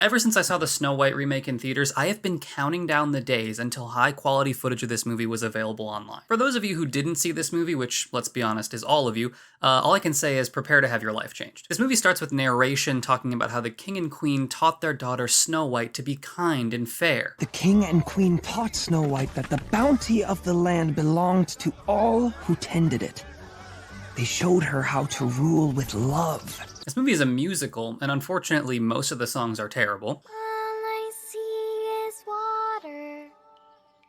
Ever since I saw the Snow White remake in theaters, I have been counting down the days until high quality footage of this movie was available online. For those of you who didn't see this movie, which, let's be honest, is all of you, all I can say is prepare to have your life changed. This movie starts with narration talking about how the king and queen taught their daughter Snow White to be kind and fair. The king and queen taught Snow White that the bounty of the land belonged to all who tended it. They showed her how to rule with love. This movie is a musical, and unfortunately most of the songs are terrible. All I see is water,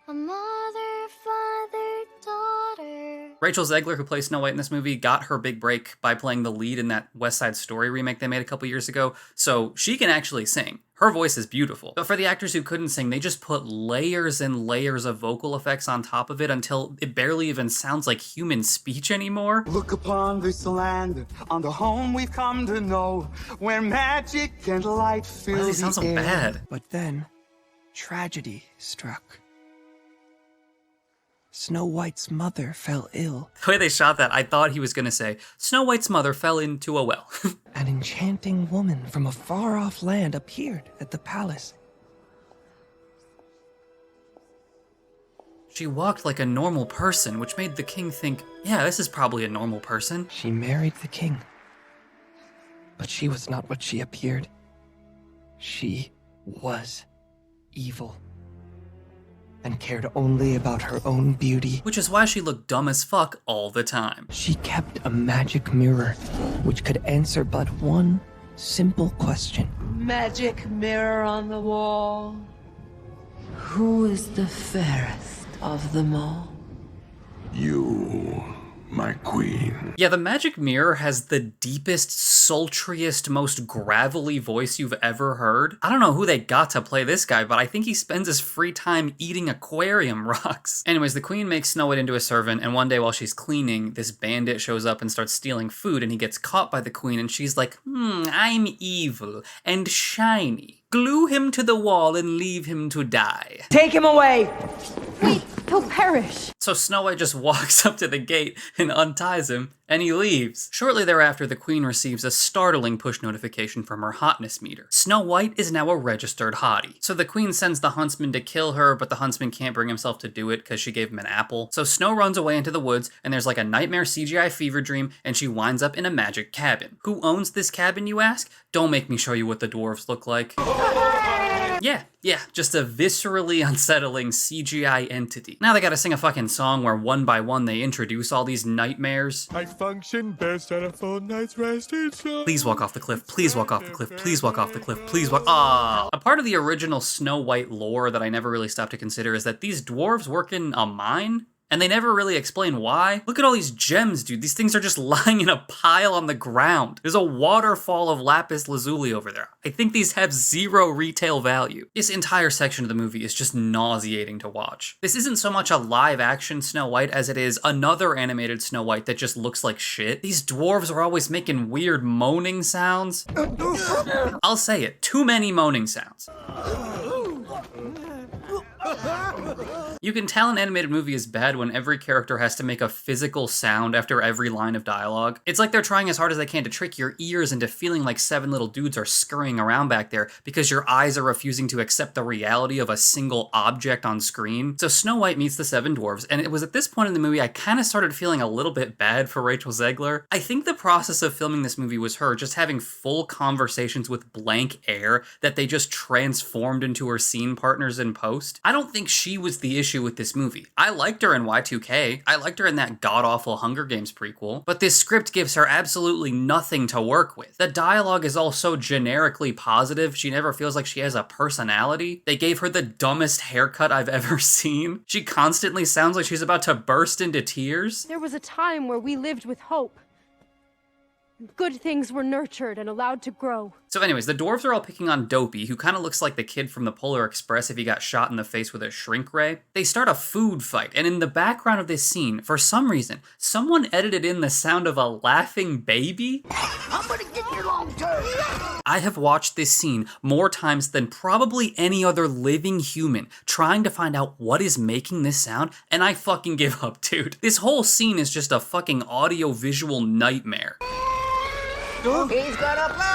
a mother, father, daughter. Rachel Zegler, who plays Snow White in this movie, got her big break by playing the lead in that West Side Story remake they made a couple years ago, so she can actually sing. Her voice is beautiful. But for the actors who couldn't sing, they just put layers and layers of vocal effects on top of it until it barely even sounds like human speech anymore. Look upon this land, on the home we've come to know, where magic and light fill Why the does they sound so air. bad? But then, tragedy struck. Snow White's mother fell ill. The way they shot that, I thought he was gonna say, Snow White's mother fell into a well. An enchanting woman from a far-off land appeared at the palace. She walked like a normal person, which made the king think, yeah, this is probably a normal person. She married the king. But she was not what she appeared. She was evil. And cared only about her own beauty. Which is why she looked dumb as fuck all the time. She kept a magic mirror, which could answer but one simple question. Magic mirror on the wall. Who is the fairest of them all? You, my queen. Yeah, the magic mirror has the deepest, sultriest, most gravelly voice you've ever heard. I don't know who they got to play this guy, but I think he spends his free time eating aquarium rocks. Anyways, the queen makes Snow White into a servant, and one day while she's cleaning, this bandit shows up and starts stealing food, and he gets caught by the queen, and she's like, I'm evil and shiny. Glue him to the wall and leave him to die. Take him away! Wait, he'll perish. So Snow White just walks up to the gate and unties him, and he leaves. Shortly thereafter, the queen receives a startling push notification from her hotness meter. Snow White is now a registered hottie. So the queen sends the huntsman to kill her, but the huntsman can't bring himself to do it because she gave him an apple. So Snow runs away into the woods, and there's like a nightmare CGI fever dream, and she winds up in a magic cabin. Who owns this cabin, you ask? Don't make me show you what the dwarves look like. Yeah, just a viscerally unsettling CGI entity. Now they gotta sing a fucking song where one by one they introduce all these nightmares. I function best at a full night's rest. Please walk off the cliff, please walk off the cliff, please walk off the cliff, please walk. Ah. A part of the original Snow White lore that I never really stopped to consider is that these dwarves work in a mine. And they never really explain why. Look at all these gems, dude. These things are just lying in a pile on the ground. There's a waterfall of lapis lazuli over there. I think these have zero retail value. This entire section of the movie is just nauseating to watch. This isn't so much a live action Snow White as it is another animated Snow White that just looks like shit. These dwarves are always making weird moaning sounds. I'll say it, too many moaning sounds. You can tell an animated movie is bad when every character has to make a physical sound after every line of dialogue. It's like they're trying as hard as they can to trick your ears into feeling like 7 little dudes are scurrying around back there because your eyes are refusing to accept the reality of a single object on screen. So Snow White meets the 7 dwarves, and it was at this point in the movie I kind of started feeling a little bit bad for Rachel Zegler. I think the process of filming this movie was her just having full conversations with blank air that they just transformed into her scene partners in post. I don't think she was the issue with this movie. I liked her in Y2K. I liked her in that god-awful Hunger Games prequel. But this script gives her absolutely nothing to work with. The dialogue is all so generically positive. She never feels like she has a personality. They gave her the dumbest haircut I've ever seen. She constantly sounds like she's about to burst into tears. There was a time where we lived with hope. Good things were nurtured and allowed to grow. So anyways, the dwarves are all picking on Dopey, who kind of looks like the kid from the Polar Express if he got shot in the face with a shrink ray. They start a food fight, and in the background of this scene, for some reason, someone edited in the sound of a laughing baby. I'm gonna get your long term. I have watched this scene more times than probably any other living human trying to find out what is making this sound, and I fucking give up, dude. This whole scene is just a fucking audio-visual nightmare. He's gonna blow!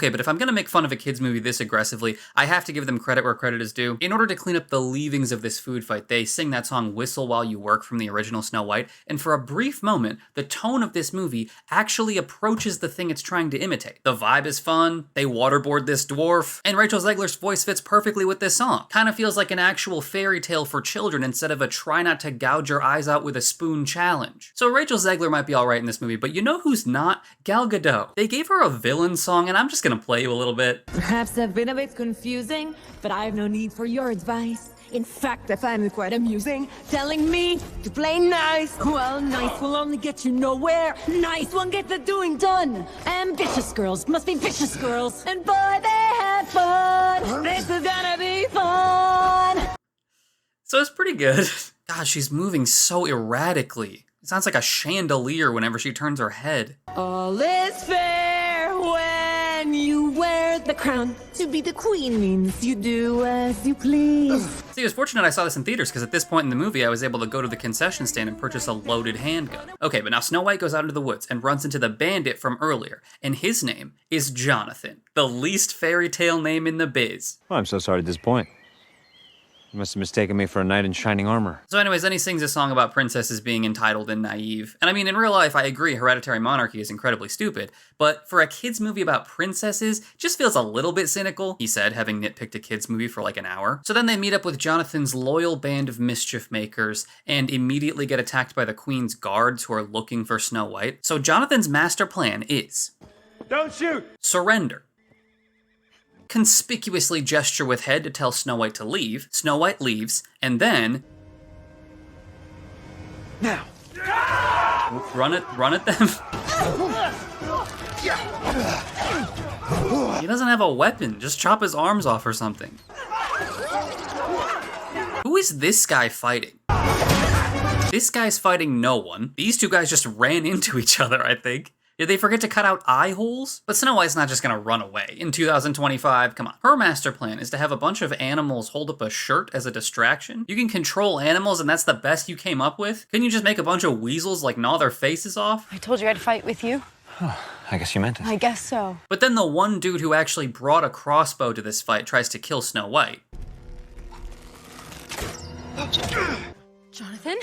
Okay, but if I'm gonna make fun of a kid's movie this aggressively, I have to give them credit where credit is due. In order to clean up the leavings of this food fight, they sing that song Whistle While You Work from the original Snow White, and for a brief moment, the tone of this movie actually approaches the thing it's trying to imitate. The vibe is fun, they waterboard this dwarf, and Rachel Zegler's voice fits perfectly with this song. Kind of feels like an actual fairy tale for children instead of a try not to gouge your eyes out with a spoon challenge. So Rachel Zegler might be alright in this movie, but you know who's not? Gal Gadot. They gave her a villain song, and I'm just gonna play you a little bit. Perhaps I've been a bit confusing, but I have no need for your advice. In fact, I find it quite amusing, telling me to play nice. Well, nice will only get you nowhere. Nice won't get the doing done. Ambitious girls must be vicious girls. And boy, they had fun. This is gonna be fun. So it's pretty good. God, she's moving so erratically. It sounds like a chandelier whenever she turns her head. All is fair when you wear the crown. To be the queen means you do as you please. See, I was fortunate I saw this in theaters because at this point in the movie, I was able to go to the concession stand and purchase a loaded handgun. Okay, but now Snow White goes out into the woods and runs into the bandit from earlier, and his name is Jonathan, the least fairy tale name in the biz. Oh, I'm so sorry to disappoint. You must have mistaken me for a knight in shining armor. So anyways, then he sings a song about princesses being entitled and naive. And I mean, in real life, I agree, Hereditary Monarchy is incredibly stupid, but for a kid's movie about princesses, it just feels a little bit cynical, he said, having nitpicked a kid's movie for like an hour. So then they meet up with Jonathan's loyal band of mischief makers and immediately get attacked by the queen's guards who are looking for Snow White. So Jonathan's master plan is... Don't shoot! Surrender. Conspicuously gesture with head to tell Snow White to leave. Snow White leaves, and then... Now! Run at them? He doesn't have a weapon, just chop his arms off or something. Who is this guy fighting? This guy's fighting no one. These two guys just ran into each other, I think. Did they forget to cut out eye holes? But Snow White's not just gonna run away. In 2025, come on. Her master plan is to have a bunch of animals hold up a shirt as a distraction. You can control animals and that's the best you came up with? Couldn't you just make a bunch of weasels like gnaw their faces off? I told you I'd fight with you. I guess you meant it. I guess so. But then the one dude who actually brought a crossbow to this fight tries to kill Snow White. Jonathan?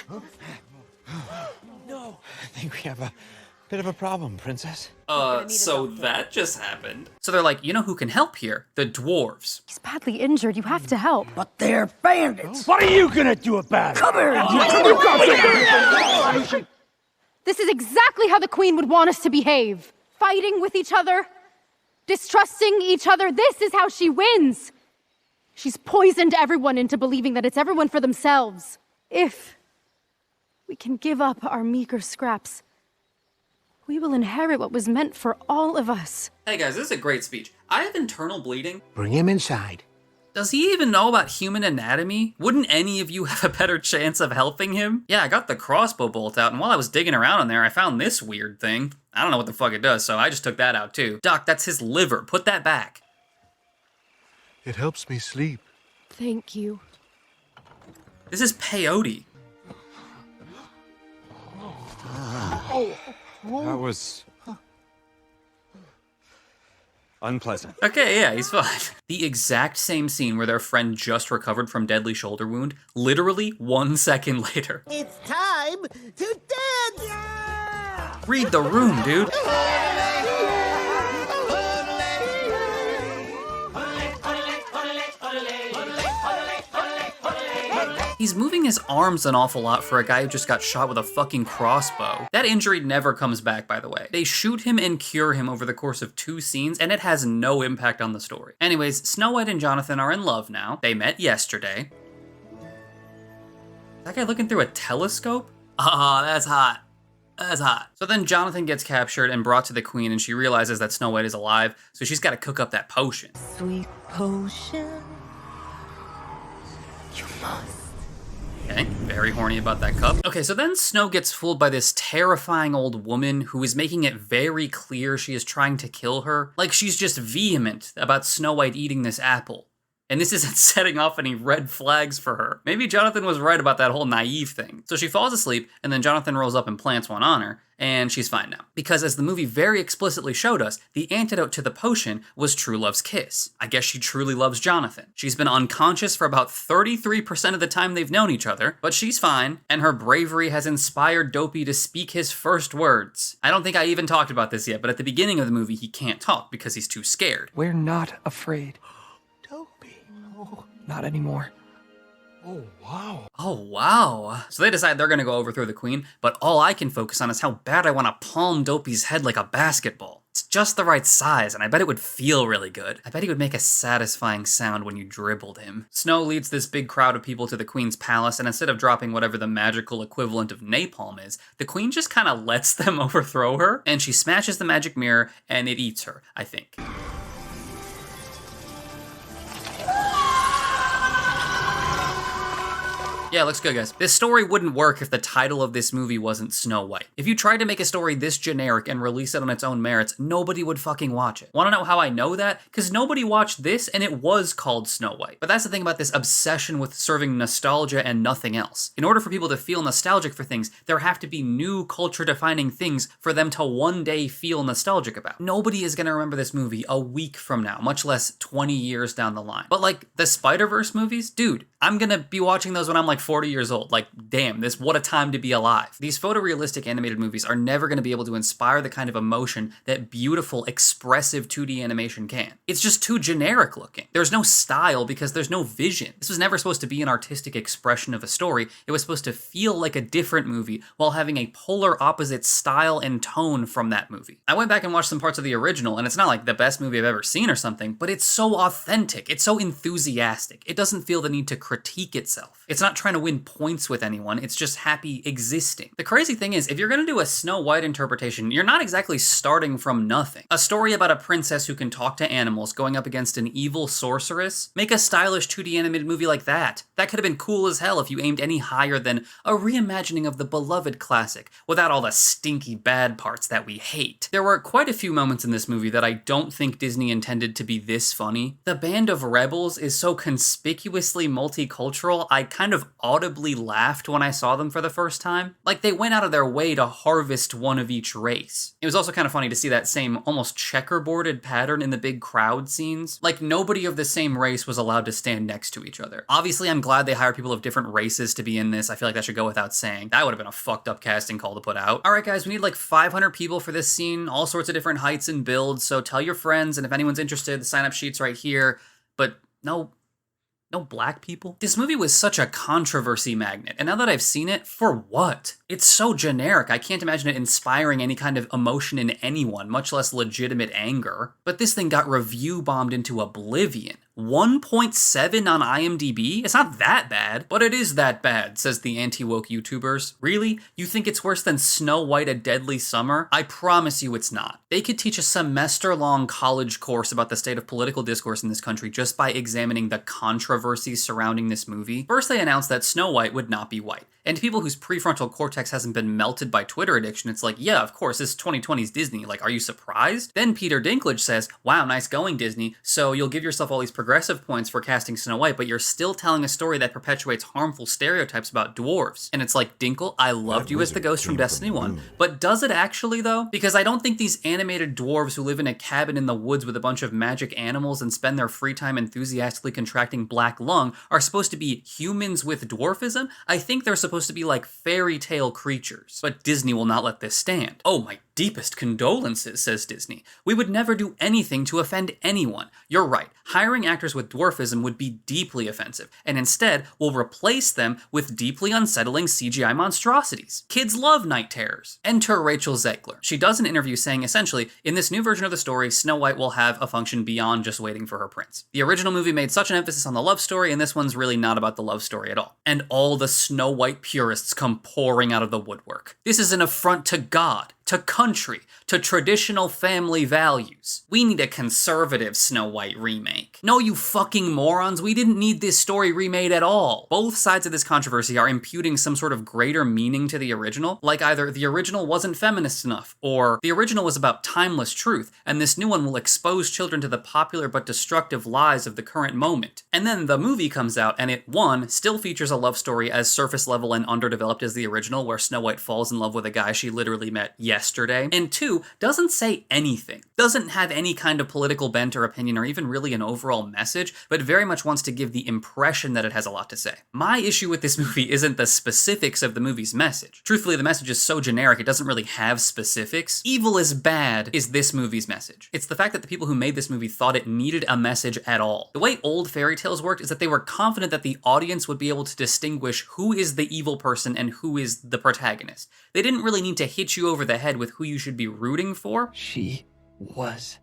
No. I think we have a bit of a problem, princess. So that just happened. So they're like, you know who can help here? The dwarves. He's badly injured. You have to help. But they're bandits. What are you gonna do about it? Come here! This is exactly how the queen would want us to behave. Fighting with each other, distrusting each other. This is how she wins. She's poisoned everyone into believing that it's everyone for themselves. If we can give up our meager scraps, we will inherit what was meant for all of us. Hey guys, this is a great speech. I have internal bleeding. Bring him inside. Does he even know about human anatomy? Wouldn't any of you have a better chance of helping him? Yeah, I got the crossbow bolt out, and while I was digging around in there, I found this weird thing. I don't know what the fuck it does, so I just took that out too. Doc, that's his liver. Put that back. It helps me sleep. Thank you. This is peyote. That was... unpleasant. Okay, yeah, he's fine. The exact same scene where their friend just recovered from deadly shoulder wound, literally 1 second later. It's time to dance! Yeah! Read the room, dude. He's moving his arms an awful lot for a guy who just got shot with a fucking crossbow. That injury never comes back, by the way. They shoot him and cure him over the course of 2 scenes, and it has no impact on the story. Anyways, Snow White and Jonathan are in love now. They met yesterday. Is that guy looking through a telescope? Oh, that's hot. That's hot. So then Jonathan gets captured and brought to the queen, and she realizes that Snow White is alive, so she's got to cook up that potion. Sweet potion. You must. Okay, very horny about that cup. Okay, so then Snow gets fooled by this terrifying old woman who is making it very clear she is trying to kill her. Like, she's just vehement about Snow White eating this apple. And this isn't setting off any red flags for her. Maybe Jonathan was right about that whole naive thing. So she falls asleep, and then Jonathan rolls up and plants one on her, and she's fine now. Because as the movie very explicitly showed us, the antidote to the potion was true love's kiss. I guess she truly loves Jonathan. She's been unconscious for about 33% of the time they've known each other, but she's fine, and her bravery has inspired Dopey to speak his first words. I don't think I even talked about this yet, but at the beginning of the movie, he can't talk because he's too scared. We're not afraid. Dopey. Oh. Not anymore. Oh, wow. Oh, wow. So they decide they're gonna go overthrow the queen, but all I can focus on is how bad I want to palm Dopey's head like a basketball. It's just the right size, and I bet it would feel really good. I bet he would make a satisfying sound when you dribbled him. Snow leads this big crowd of people to the queen's palace, and instead of dropping whatever the magical equivalent of napalm is, the queen just kind of lets them overthrow her, and she smashes the magic mirror, and it eats her, I think. Yeah, looks good, guys. This story wouldn't work if the title of this movie wasn't Snow White. If you tried to make a story this generic and release it on its own merits, nobody would fucking watch it. Wanna know how I know that? Because nobody watched this and it was called Snow White. But that's the thing about this obsession with serving nostalgia and nothing else. In order for people to feel nostalgic for things, there have to be new culture-defining things for them to one day feel nostalgic about. Nobody is gonna remember this movie a week from now, much less 20 years down the line. But like the Spider-Verse movies, dude, I'm gonna be watching those when I'm like 40 years old. Like, damn, what a time to be alive. These photorealistic animated movies are never going to be able to inspire the kind of emotion that beautiful, expressive 2D animation can. It's just too generic looking. There's no style because there's no vision. This was never supposed to be an artistic expression of a story. It was supposed to feel like a different movie while having a polar opposite style and tone from that movie. I went back and watched some parts of the original, and it's not like the best movie I've ever seen or something, but it's so authentic. It's so enthusiastic. It doesn't feel the need to critique itself. It's not trying to win points with anyone, it's just happy existing. The crazy thing is, if you're gonna do a Snow White interpretation, you're not exactly starting from nothing. A story about a princess who can talk to animals going up against an evil sorceress? Make a stylish 2D animated movie like that. That could have been cool as hell if you aimed any higher than a reimagining of the beloved classic, without all the stinky bad parts that we hate. There were quite a few moments in this movie that I don't think Disney intended to be this funny. The band of rebels is so conspicuously multicultural, I kind of audibly laughed when I saw them for the first time. Like they went out of their way to harvest one of each race. It was also kind of funny to see that same almost checkerboarded pattern in the big crowd scenes. Like nobody of the same race was allowed to stand next to each other. Obviously, I'm glad they hired people of different races to be in this. I feel like that should go without saying. That would have been a fucked up casting call to put out. All right, guys, we need like 500 people for this scene, all sorts of different heights and builds. So tell your friends, and if anyone's interested, the sign-up sheet's right here. But no black people? This movie was such a controversy magnet, and now that I've seen it, for what? It's so generic, I can't imagine it inspiring any kind of emotion in anyone, much less legitimate anger. But this thing got review bombed into oblivion. 1.7 on IMDb? It's not that bad, but it is that bad, says the anti-woke YouTubers. Really? You think it's worse than Snow White: A Deadly Summer? I promise you it's not. They could teach a semester-long college course about the state of political discourse in this country just by examining the controversies surrounding this movie. First, they announced that Snow White would not be white. And to people whose prefrontal cortex hasn't been melted by Twitter addiction, it's like, yeah, of course, this is 2020's Disney. Like, are you surprised? Then Peter Dinklage says, wow, nice going, Disney. So you'll give yourself all these progressive points for casting Snow White, but you're still telling a story that perpetuates harmful stereotypes about dwarves. And it's like, Dinkle, I loved you as the ghost from Destiny 1. But does it actually, though? Because I don't think these animated dwarves who live in a cabin in the woods with a bunch of magic animals and spend their free time enthusiastically contracting black lung are supposed to be humans with dwarfism. I think they're supposed to be like fairy tale creatures. But Disney will not let this stand. Oh, my deepest condolences, says Disney. We would never do anything to offend anyone. You're right. Hiring actors with dwarfism would be deeply offensive, and instead we'll replace them with deeply unsettling CGI monstrosities. Kids love night terrors. Enter Rachel Zegler. She does an interview saying essentially, in this new version of the story, Snow White will have a function beyond just waiting for her prince. The original movie made such an emphasis on the love story, and this one's really not about the love story at all. And all the Snow White purists come pouring out of the woodwork. This is an affront to God, to country, to traditional family values. We need a conservative Snow White remake. No, you fucking morons, we didn't need this story remade at all. Both sides of this controversy are imputing some sort of greater meaning to the original, like either the original wasn't feminist enough, or the original was about timeless truth, and this new one will expose children to the popular but destructive lies of the current moment. And then the movie comes out, and it, one, still features a love story as surface level and underdeveloped as the original, where Snow White falls in love with a guy she literally met yesterday, and two, doesn't say anything, doesn't have any kind of political bent or opinion or even really an overall message, but very much wants to give the impression that it has a lot to say. My issue with this movie isn't the specifics of the movie's message. Truthfully, the message is so generic it doesn't really have specifics. Evil is bad is this movie's message. It's the fact that the people who made this movie thought it needed a message at all. The way old fairy tales worked is that they were confident that the audience would be able to distinguish who is the evil person and who is the protagonist. They didn't really need to hit you over the head with who you should be rooting for. She was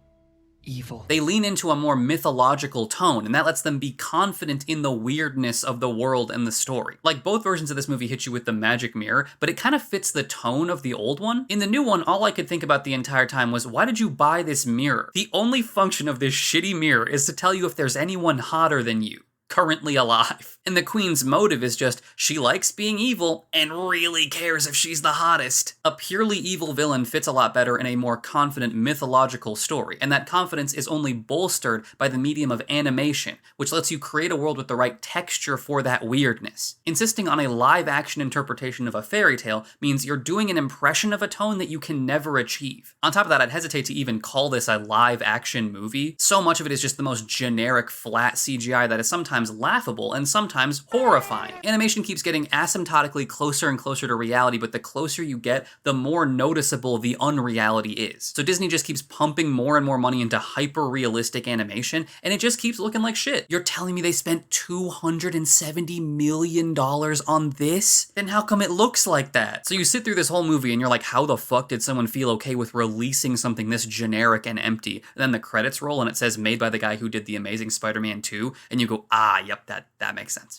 evil. They lean into a more mythological tone, and that lets them be confident in the weirdness of the world and the story. Like, both versions of this movie hit you with the magic mirror, but it kind of fits the tone of the old one. In the new one, all I could think about the entire time was, why did you buy this mirror? The only function of this shitty mirror is to tell you if there's anyone hotter than you currently alive. And the queen's motive is just, she likes being evil and really cares if she's the hottest. A purely evil villain fits a lot better in a more confident mythological story, and that confidence is only bolstered by the medium of animation, which lets you create a world with the right texture for that weirdness. Insisting on a live-action interpretation of a fairy tale means you're doing an impression of a tone that you can never achieve. On top of that, I'd hesitate to even call this a live-action movie. So much of it is just the most generic, flat CGI that is sometimes laughable and sometimes horrifying. Animation keeps getting asymptotically closer and closer to reality, but the closer you get, the more noticeable the unreality is. So Disney just keeps pumping more and more money into hyper-realistic animation, and it just keeps looking like shit. You're telling me they spent $270 million on this? Then how come it looks like that? So you sit through this whole movie and you're like, how the fuck did someone feel okay with releasing something this generic and empty? And then the credits roll and it says made by the guy who did The Amazing Spider-Man 2, and you go, ah, yep, that makes sense.